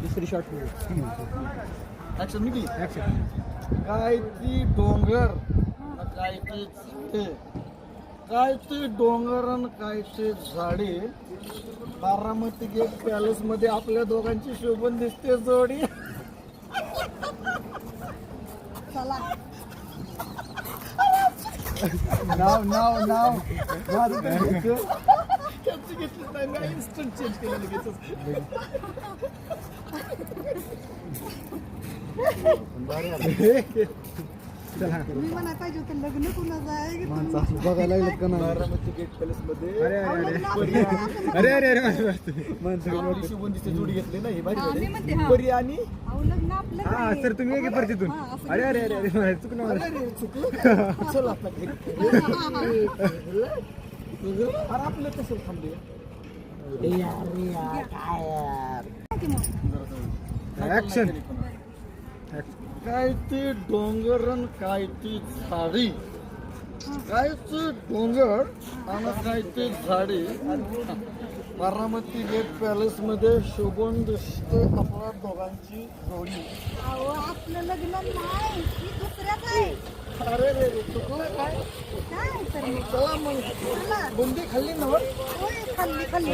दुसरी shot action निघली. Action. काय ती डोंगर न काय ती झाडे, काय ती डोंगर आणि काय ती झाडे, बारामती गेट पॅलेस मध्ये आपल्या दोघांची शोभन दिसते जोडी. नाव नाव नाव माझं काय घ्यायचं? त्यांची घेतली त्यांनी इन्स्टंट चेंज केलं लगेचच. चला मी म्हणाय पाहिजे होतं लग्न कुणाचं आहे की माणसं असं बघायला लागलं का नाही? बारामती गेट पॅलेस मध्ये अरे अरे अरे अरे अरे अरे माणसं आपली शोभन दिसते जोडी घेतली ना ही भारी हा, मी म्हणते, झाली. हा. परी आणि अहो, लग्न आपलं हा नाही. सर तुम्ही एक परिचितून. हा, असं अरे अरे अरे अरे चुकलं अरे मला. रे, चुकलं. चल आता घरी. अरे आपलं कसं थांबले. की मग. ऍक्शन. काय ती डोंगर आणि काय ती झाडी, काय ती डोंगर आणि काय ती झाडी, बारामती गेट पॅलेस मध्ये शोभून दिसते आपल्या दोघांची जोडी. अहो, आपलं लग्न नाही ही दुसऱ्याच आहे. अरे रे रे, चुकलं काय? काय तर मग? चला मग चला. बुंदी खाल्ली ना वर? होय, खाल्ली खाल्ली.